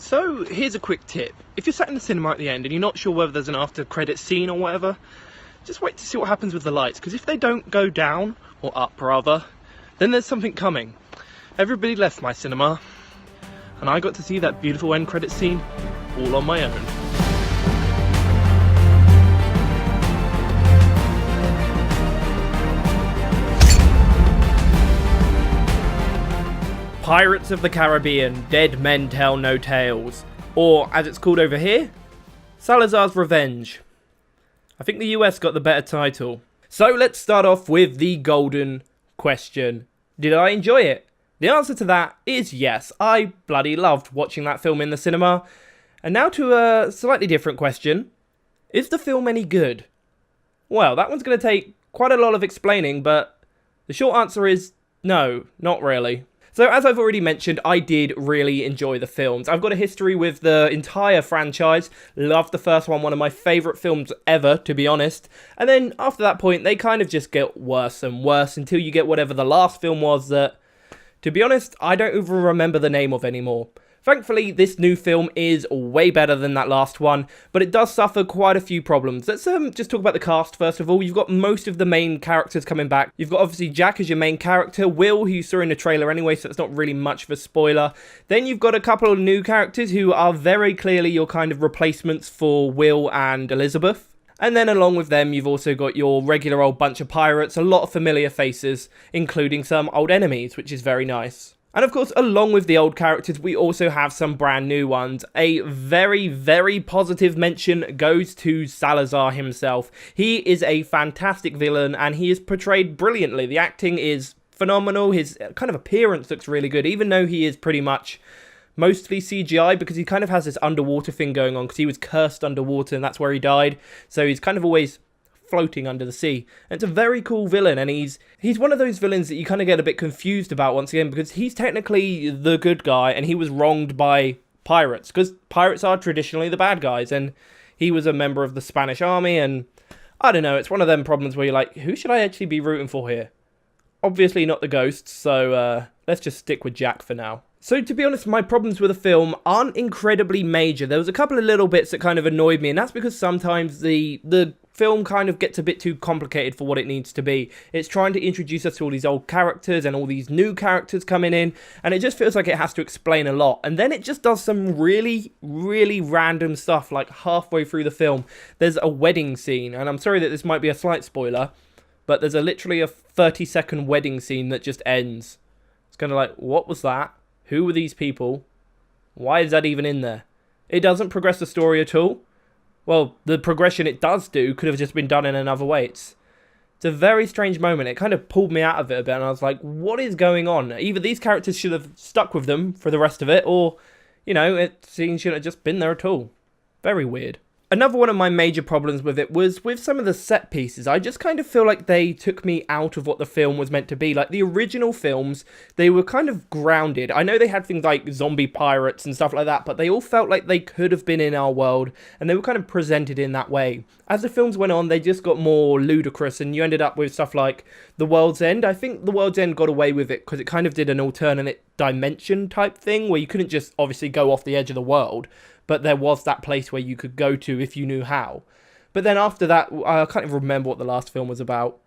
So here's a quick tip. If you're sat in the cinema at the end and you're not sure whether there's an after credit scene or whatever, just wait to see what happens with the lights, because if they don't go down, or up rather, then there's something coming. Everybody left my cinema, and I got to see that beautiful end credit scene all on my own. Pirates of the Caribbean, Dead Men Tell No Tales, or as it's called over here, Salazar's Revenge. I think the US got the better title. So let's start off with the golden question. Did I enjoy it? The answer to that is yes. I bloody loved watching that film in the cinema. And now to a slightly different question. Is the film any good? Well, that one's going to take quite a lot of explaining, but the short answer is no, not really. So as I've already mentioned, I did really enjoy the films. I've got a history with the entire franchise. Loved the first one of my favourite films ever, to be honest. And then after that point, they kind of just get worse and worse until you get whatever the last film was that, to be honest, I don't even remember the name of anymore. Thankfully, this new film is way better than that last one, but it does suffer quite a few problems. Let's just talk about the cast first of all. You've got most of the main characters coming back. You've got obviously Jack as your main character, Will, who you saw in the trailer anyway, so it's not really much of a spoiler. Then you've got a couple of new characters who are very clearly your kind of replacements for Will and Elizabeth. And then along with them, you've also got your regular old bunch of pirates, a lot of familiar faces, including some old enemies, which is very nice. And of course, along with the old characters, we also have some brand new ones. A very, very positive mention goes to Salazar himself. He is a fantastic villain, and he is portrayed brilliantly. The acting is phenomenal. His kind of appearance looks really good, even though he is pretty much mostly CGI, because he kind of has this underwater thing going on, because he was cursed underwater, and that's where he died. So he's kind of always floating under the sea. And it's a very cool villain, and he's one of those villains that you kind of get a bit confused about once again, because he's technically the good guy and he was wronged by pirates, because pirates are traditionally the bad guys, and he was a member of the Spanish army. And I don't know, it's one of them problems where you're like, who should I actually be rooting for here? Obviously not the ghosts, so let's just stick with Jack for now. So to be honest, my problems with the film aren't incredibly major. There was a couple of little bits that kind of annoyed me, and that's because sometimes the film kind of gets a bit too complicated for what it needs to be. It's trying to introduce us to all these old characters and all these new characters coming in, and it just feels like it has to explain a lot. And then it just does some really, really random stuff, like halfway through the film. There's a wedding scene, and I'm sorry that this might be a slight spoiler, but there's literally a 30-second wedding scene that just ends. It's kind of like, what was that? Who were these people? Why is that even in there? It doesn't progress the story at all. Well, the progression it does do could have just been done in another way. It's a very strange moment. It kind of pulled me out of it a bit, and I was like, what is going on? Either these characters should have stuck with them for the rest of it, or, you know, it shouldn't have just been there at all. Very weird. Another one of my major problems with it was with some of the set pieces. I just kind of feel like they took me out of what the film was meant to be. Like the original films, they were kind of grounded. I know they had things like zombie pirates and stuff like that, but they all felt like they could have been in our world, and they were kind of presented in that way. As the films went on, they just got more ludicrous, and you ended up with stuff like The World's End. I think The World's End got away with it because it kind of did an alternate dimension type thing, where you couldn't just obviously go off the edge of the world, but there was that place where you could go to if you knew how. But then after that, I can't even remember what the last film was about.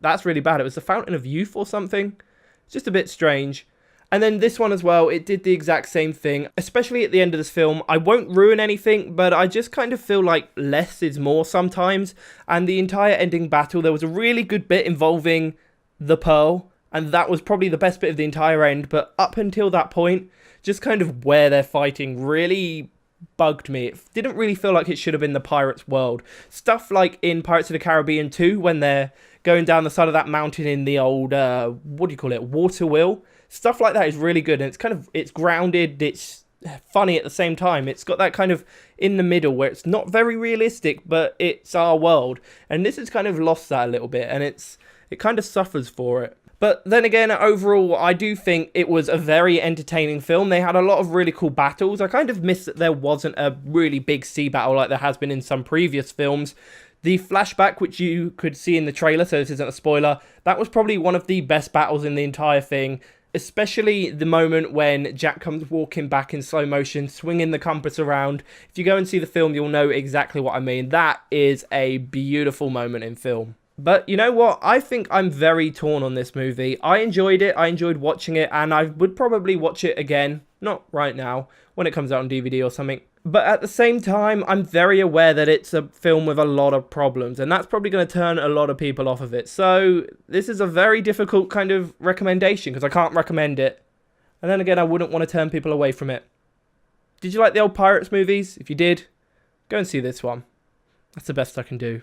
That's really bad. It was The Fountain of Youth or something. It's just a bit strange. And then this one as well, it did the exact same thing, especially at the end of this film. I won't ruin anything, but I just kind of feel like less is more sometimes. And the entire ending battle, there was a really good bit involving the Pearl, and that was probably the best bit of the entire end. But up until that point, just kind of where they're fighting really bugged me. It didn't really feel like it should have been the pirates' world. Stuff like in Pirates of the Caribbean 2, when they're going down the side of that mountain in the old, what do you call it, water wheel. Stuff like that is really good, and it's grounded, it's funny at the same time. It's got that kind of in the middle where it's not very realistic, but it's our world. And this has kind of lost that a little bit, and it kind of suffers for it. But then again, overall, I do think it was a very entertaining film. They had a lot of really cool battles. I kind of missed that there wasn't a really big sea battle like there has been in some previous films. The flashback, which you could see in the trailer, so this isn't a spoiler, that was probably one of the best battles in the entire thing. Especially the moment when Jack comes walking back in slow motion, swinging the compass around. If you go and see the film, you'll know exactly what I mean. That is a beautiful moment in film. But you know what? I think I'm very torn on this movie. I enjoyed it. I enjoyed watching it, and I would probably watch it again. Not right now, when it comes out on DVD or something. But at the same time, I'm very aware that it's a film with a lot of problems, and that's probably going to turn a lot of people off of it. So this is a very difficult kind of recommendation, because I can't recommend it. And then again, I wouldn't want to turn people away from it. Did you like the old Pirates movies? If you did, go and see this one. That's the best I can do.